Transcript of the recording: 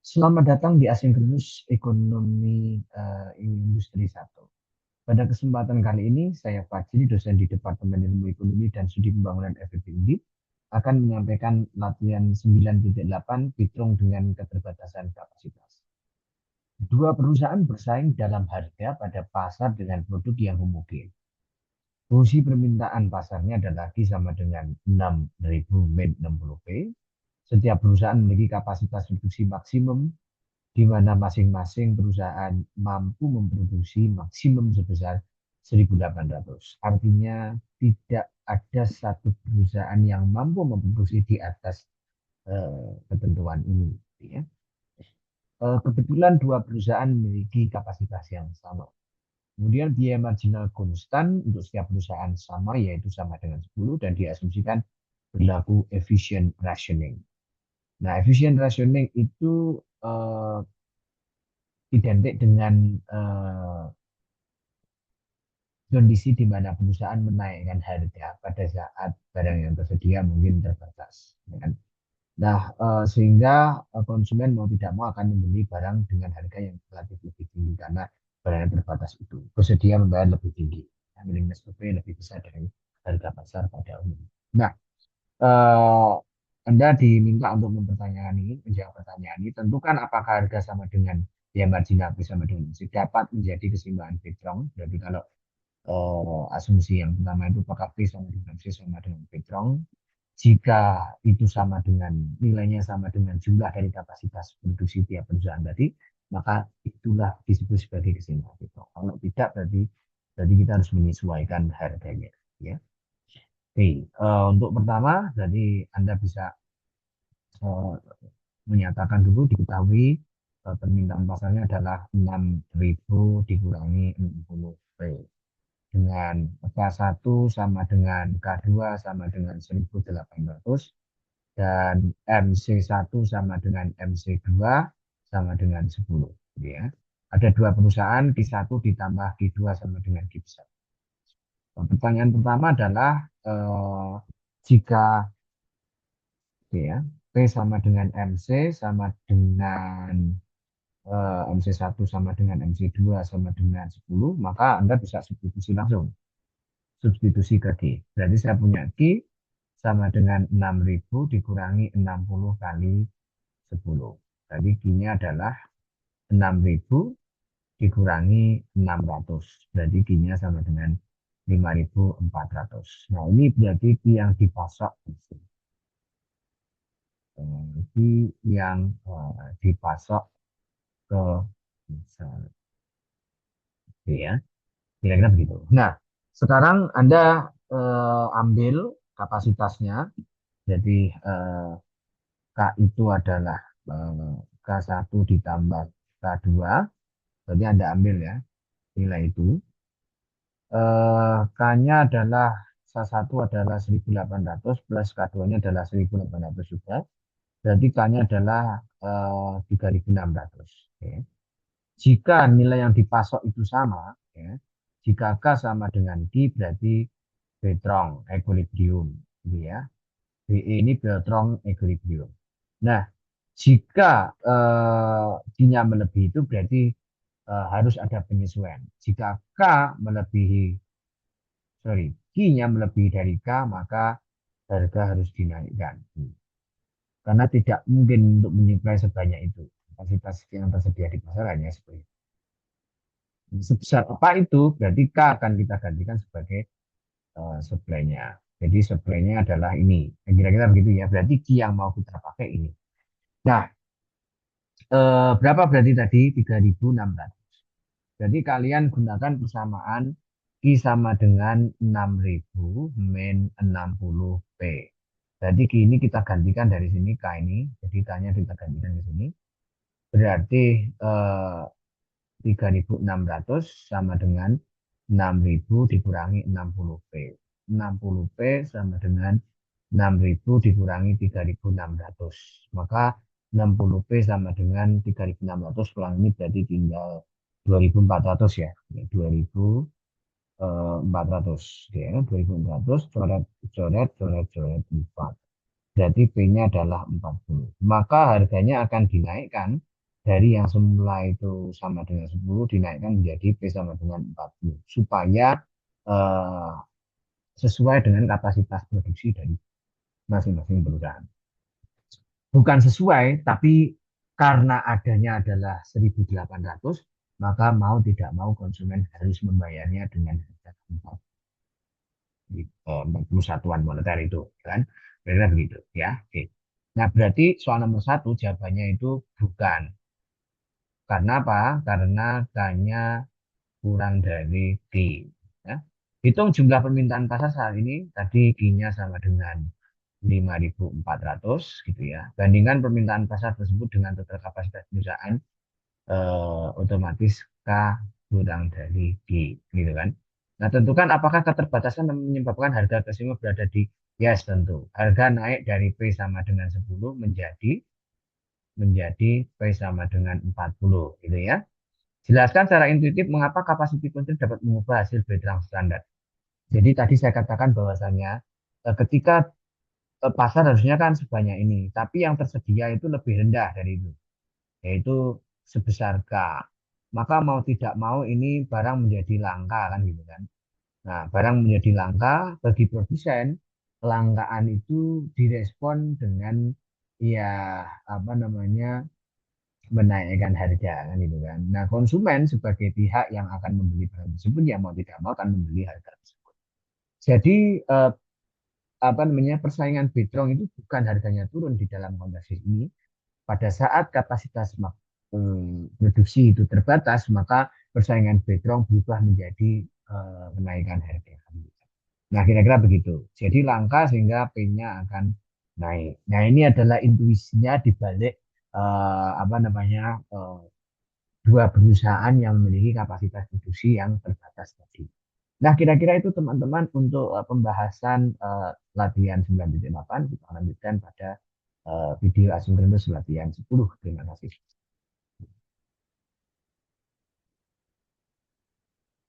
Selamat datang di Asinkronus Ekonomi Industri 1. Pada kesempatan kali ini, saya Fajri, dosen di Departemen Ilmu Ekonomi dan Studi Pembangunan Efek Undip, akan menyampaikan latihan 9.8 Fitrung dengan keterbatasan kapasitas. Dua perusahaan bersaing dalam harga pada pasar dengan produk yang homogen. Fungsi permintaan pasarnya adalah Q sama dengan 6.000 min 60P. Setiap perusahaan memiliki kapasitas produksi maksimum di mana masing-masing perusahaan mampu memproduksi maksimum sebesar 1.800. Artinya tidak ada satu perusahaan yang mampu memproduksi di atas ketentuan ini. Ya. Kebetulan dua perusahaan memiliki kapasitas yang sama. Kemudian biaya marginal konstan untuk setiap perusahaan sama, yaitu sama dengan 10, dan diasumsikan berlaku efficient rationing. Nah, efficient rationing itu identik dengan kondisi di mana perusahaan menaikkan harga pada saat barang yang tersedia mungkin terbatas. Ya kan? Nah, sehingga konsumen mau tidak mau akan membeli barang dengan harga yang relatif lebih tinggi karena barang yang terbatas itu bersedia membayar lebih tinggi. Willingness to pay lebih besar dari harga pasar pada umumnya. Nah, eh, Anda diminta untuk mempertanyakan ini, menjawab pertanyaan ini. Tentukan apakah harga sama dengan biaya marginal sama dengan dapat menjadi keseimbangan Fitrong. Jadi kalau asumsi yang pertama itu apakah P sama dengan C sama dengan Petrong. Jika itu sama dengan nilainya sama dengan jumlah dari kapasitas produksi tiap perusahaan tadi, maka itulah disebut sebagai keseimbangan Petrong. Kalau tidak berarti kita harus menyesuaikan harganya. Ya. Oke, untuk pertama, jadi Anda bisa menyatakan dulu diketahui permintaan pasarnya adalah 6.000 dikurangi 60P. Dengan K1 sama dengan K2 sama dengan 1.800 dan MC1 sama dengan MC2 sama dengan 10. Ya. Ada dua perusahaan, Q1 ditambah Q2 sama dengan Q1. Pertanyaan pertama adalah jika ya, P sama dengan MC sama dengan MC1 sama dengan MC2 sama dengan 10, maka Anda bisa substitusi langsung. Substitusi ke Q. Berarti saya punya Q sama dengan 6.000 dikurangi 60 kali 10. Jadi Q-nya adalah 6.000 dikurangi 600. Berarti Q-nya sama dengan 5.400. Nah, ini berarti Q yang dipasok. Q yang dipasok ke misalnya. Ya, kira-kira begitu. Nah, sekarang Anda ambil kapasitasnya. Jadi K itu adalah K1 ditambah K2. Berarti Anda ambil ya nilai itu. K-nya adalah K1 adalah 1.800 plus K2-nya adalah 1.800 juga. Berarti K-nya adalah 3.600. Ya. Jika nilai yang dipasok itu sama, ya, jika K sama dengan D berarti Beltrong equilibrium, gitu ya. BE ini Beltrong equilibrium. Nah, jika D-nya melebihi itu berarti harus ada penyesuaian. Jika K melebihi, Q-nya melebihi dari K, maka harga harus dinaikkan. Karena tidak mungkin untuk menyuplai sebanyak itu. Kapasitas yang tersedia di pasar hanya seperti itu. Sebesar apa itu, berarti K akan kita gantikan sebagai supply-nya. Jadi supply-nya adalah ini. Kira-kira begitu ya. Berarti Q yang mau kita pakai ini. Nah, berapa berarti tadi? 3.600. Jadi kalian gunakan persamaan Q sama dengan 6.000 min 60P. Jadi Q ini kita gantikan dari sini K ini. Jadi K-nya kita gantikan di sini. Berarti 3.600 sama dengan 6.000 dikurangi 60P. 60P sama dengan 6.000 dikurangi 3.600. Maka 60P sama dengan 3.600 kurang ini berarti tinggal 2.400 ya. 2.400 ya. 2.400 coret coret coret coret 4. Berarti P-nya adalah 40. Maka harganya akan dinaikkan dari yang semula itu sama dengan 10 dinaikkan menjadi P sama dengan 40 supaya eh, sesuai dengan kapasitas produksi dari masing-masing perusahaan. Bukan sesuai, tapi karena adanya adalah 1.800, maka mau tidak mau konsumen harus membayarnya dengan harga 40 satuan moneter itu, kan? Berarti begitu, ya. Oke. Nah, berarti soal nomor satu jawabannya itu bukan. Karena apa? Karena K-nya kurang dari G. Ya. Hitung jumlah permintaan pasar saat ini, tadi G-nya sama dengan 5.400 gitu ya. Bandingkan permintaan pasar tersebut dengan total kapasitas perusahaan, otomatis K kurang dari G gitu kan. Nah, tentukan apakah keterbatasan menyebabkan harga tersebut berada di yes tentu. Harga naik dari P sama dengan 10 menjadi P sama dengan 40 gitu ya. Jelaskan secara intuitif mengapa capacity constraint dapat mengubah hasil Bertrand standar. Jadi tadi saya katakan bahwasannya ketika pasar harusnya kan sebanyak ini, tapi yang tersedia itu lebih rendah dari itu, yaitu sebesar K. Maka mau tidak mau ini barang menjadi langka kan gitu kan. Nah, barang menjadi langka bagi produsen, kelangkaan itu direspon dengan ya apa namanya menaikkan harga kan gitu kan. Nah, konsumen sebagai pihak yang akan membeli barang tersebut ya mau tidak mau akan membeli harga tersebut. Jadi apa namanya persaingan Betrong itu bukan harganya turun di dalam konteks ini. Pada saat kapasitas produksi itu terbatas, maka persaingan Betrong berubah menjadi kenaikan harga. Nah, kira-kira begitu. Jadi langka sehingga P-nya akan naik. Nah, ini adalah intuisinya di balik apa namanya dua perusahaan yang memiliki kapasitas produksi yang terbatas tadi. Nah, kira-kira itu teman-teman untuk pembahasan latihan 9.8. Kita lanjutkan pada video asinkronus latihan 10. Terima kasih.